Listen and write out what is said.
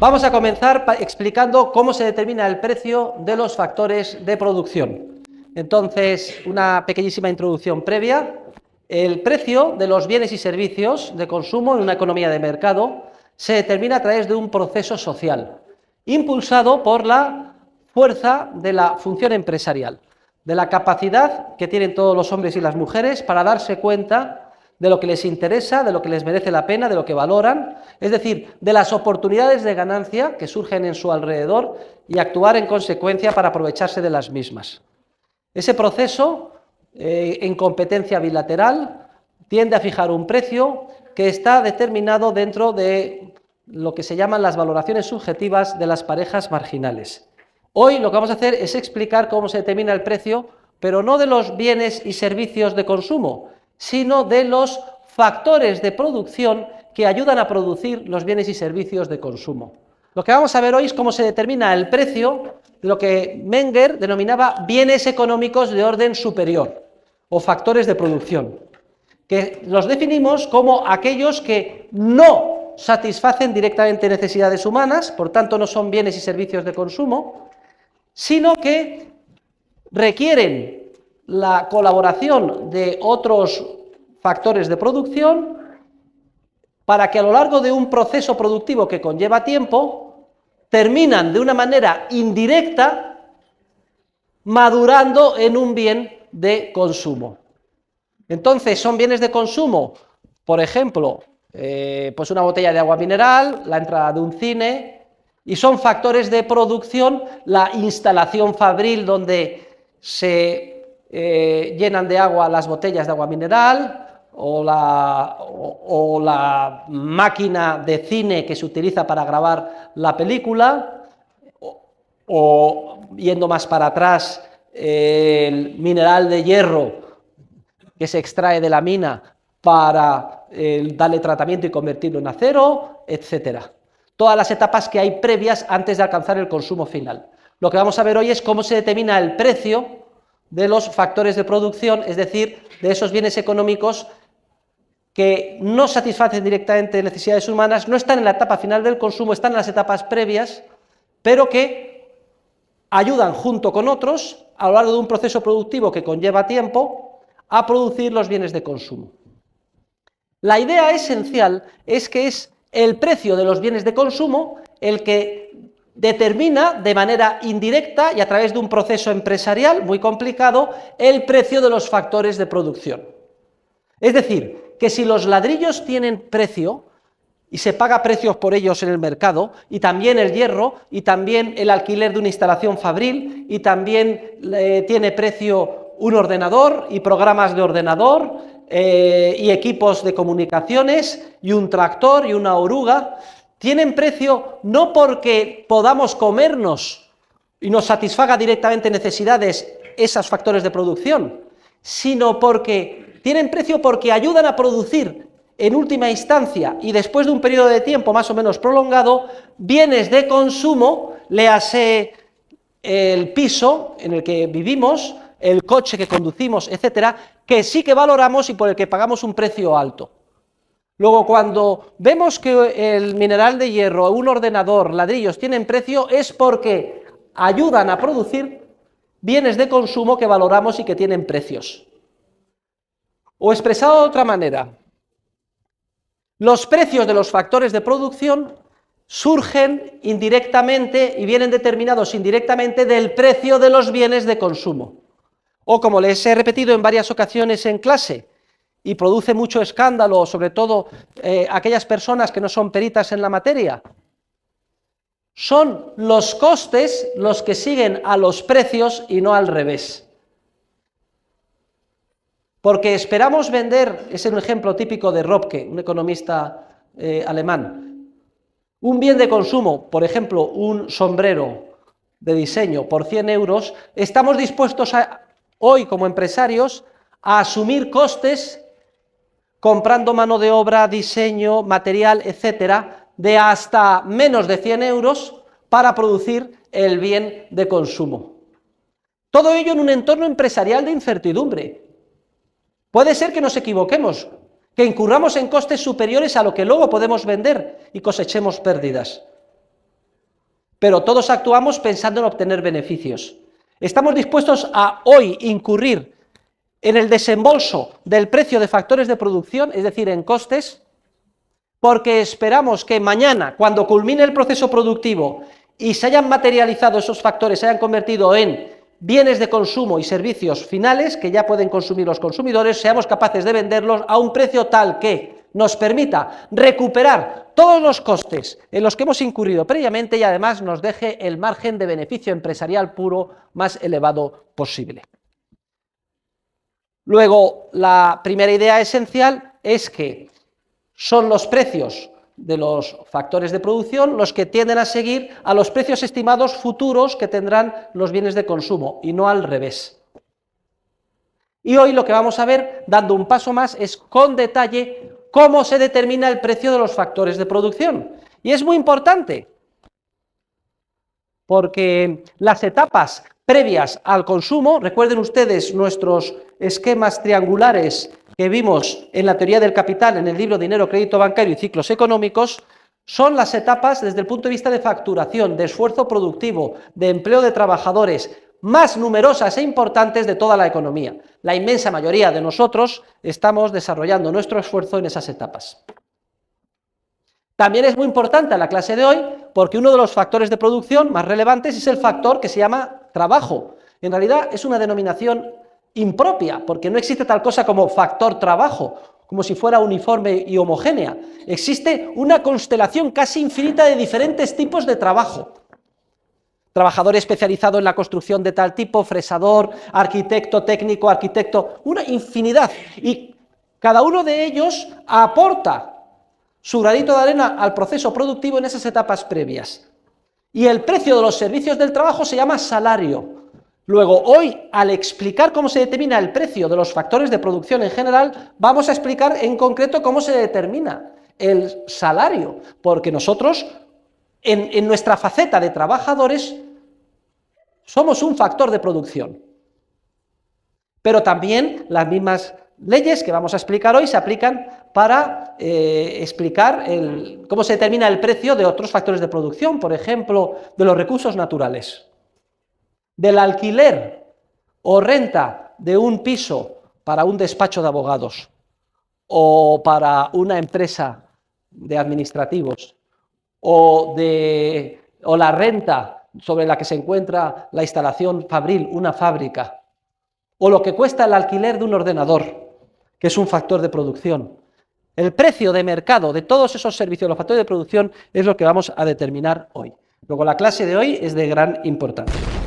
Vamos a comenzar explicando cómo se determina el precio de los factores de producción. Entonces, una pequeñísima introducción previa. El precio de los bienes y servicios de consumo en una economía de mercado se determina a través de un proceso social, impulsado por la fuerza de la función empresarial, de la capacidad que tienen todos los hombres y las mujeres para darse cuenta de lo que les interesa, de lo que les merece la pena, de lo que valoran, es decir, de las oportunidades de ganancia que surgen en su alrededor y actuar en consecuencia para aprovecharse de las mismas. Ese proceso, en competencia bilateral, tiende a fijar un precio que está determinado dentro de lo que se llaman las valoraciones subjetivas de las parejas marginales. Hoy lo que vamos a hacer es explicar cómo se determina el precio, pero no de los bienes y servicios de consumo, sino de los factores de producción que ayudan a producir los bienes y servicios de consumo. Lo que vamos a ver hoy es cómo se determina el precio de lo que Menger denominaba bienes económicos de orden superior o factores de producción, que los definimos como aquellos que no satisfacen directamente necesidades humanas, por tanto no son bienes y servicios de consumo, sino que requieren la colaboración de otros factores de producción para que a lo largo de un proceso productivo que conlleva tiempo, terminan de una manera indirecta madurando en un bien de consumo. Entonces, son bienes de consumo, por ejemplo, pues una botella de agua mineral, la entrada de un cine, y son factores de producción la instalación fabril donde se llenan de agua las botellas de agua mineral, o la máquina de cine que se utiliza para grabar la película, o yendo más para atrás, el mineral de hierro que se extrae de la mina para darle tratamiento y convertirlo en acero, etcétera. Todas las etapas que hay previas antes de alcanzar el consumo final. Lo que vamos a ver hoy es cómo se determina el precio de los factores de producción, es decir, de esos bienes económicos que no satisfacen directamente necesidades humanas, no están en la etapa final del consumo, están en las etapas previas, pero que ayudan junto con otros, a lo largo de un proceso productivo que conlleva tiempo, a producir los bienes de consumo. La idea esencial es que es el precio de los bienes de consumo el que determina de manera indirecta y a través de un proceso empresarial muy complicado el precio de los factores de producción. Es decir, que si los ladrillos tienen precio y se paga precios por ellos en el mercado, y también el hierro, y también el alquiler de una instalación fabril, y también tiene precio un ordenador y programas de ordenador, y equipos de comunicaciones, y un tractor y una oruga, tienen precio no porque podamos comernos y nos satisfaga directamente necesidades esos factores de producción, sino porque tienen precio porque ayudan a producir en última instancia y después de un periodo de tiempo más o menos prolongado, bienes de consumo, léase el piso en el que vivimos, el coche que conducimos, etcétera, que sí que valoramos y por el que pagamos un precio alto. Luego, cuando vemos que el mineral de hierro, un ordenador, ladrillos tienen precio, es porque ayudan a producir bienes de consumo que valoramos y que tienen precios. O expresado de otra manera, los precios de los factores de producción surgen indirectamente y vienen determinados indirectamente del precio de los bienes de consumo. O como les he repetido en varias ocasiones en clase, y produce mucho escándalo, sobre todo aquellas personas que no son peritas en la materia, son los costes los que siguen a los precios y no al revés. Porque esperamos vender, es un ejemplo típico de Röpke, un economista alemán, un bien de consumo, por ejemplo, un sombrero de diseño por 100 euros, estamos dispuestos hoy como empresarios a asumir costes comprando mano de obra, diseño, material, etcétera, de hasta menos de 100 euros para producir el bien de consumo. Todo ello en un entorno empresarial de incertidumbre. Puede ser que nos equivoquemos, que incurramos en costes superiores a lo que luego podemos vender y cosechemos pérdidas. pero todos actuamos pensando en obtener beneficios. ¿Estamos dispuestos a hoy incurrir en el desembolso del precio de factores de producción, es decir, en costes, porque esperamos que mañana, cuando culmine el proceso productivo y se hayan materializado esos factores, se hayan convertido en bienes de consumo y servicios finales que ya pueden consumir los consumidores, seamos capaces de venderlos a un precio tal que nos permita recuperar todos los costes en los que hemos incurrido previamente y además nos deje el margen de beneficio empresarial puro más elevado posible. Luego, la primera idea esencial es que son los precios de los factores de producción los que tienden a seguir a los precios estimados futuros que tendrán los bienes de consumo y no al revés. Y hoy lo que vamos a ver, dando un paso más, es con detalle cómo se determina el precio de los factores de producción. Y es muy importante, porque las etapas previas al consumo, recuerden ustedes nuestros esquemas triangulares que vimos en la teoría del capital, en el libro Dinero, Crédito Bancario y Ciclos Económicos, son las etapas desde el punto de vista de facturación, de esfuerzo productivo, de empleo de trabajadores, más numerosas e importantes de toda la economía. La inmensa mayoría de nosotros estamos desarrollando nuestro esfuerzo en esas etapas. También es muy importante la clase de hoy porque uno de los factores de producción más relevantes es el factor que se llama trabajo. En realidad es una denominación impropia, porque no existe tal cosa como factor trabajo, como si fuera uniforme y homogénea. Existe una constelación casi infinita de diferentes tipos de trabajo. Trabajador especializado en la construcción de tal tipo, fresador, arquitecto, técnico, arquitecto, una infinidad. Y cada uno de ellos aporta su granito de arena al proceso productivo en esas etapas previas. Y el precio de los servicios del trabajo se llama salario. Luego, hoy, al explicar cómo se determina el precio de los factores de producción en general, vamos a explicar en concreto cómo se determina el salario, porque nosotros, en nuestra faceta de trabajadores, somos un factor de producción. Pero también las mismas leyes que vamos a explicar hoy se aplican para explicar cómo se determina el precio de otros factores de producción, por ejemplo, de los recursos naturales, del alquiler o renta de un piso para un despacho de abogados o para una empresa de administrativos o la renta sobre la que se encuentra la instalación fabril, una fábrica, o lo que cuesta el alquiler de un ordenador, que es un factor de producción. El precio de mercado de todos esos servicios, los factores de producción, es lo que vamos a determinar hoy. Luego, la clase de hoy es de gran importancia.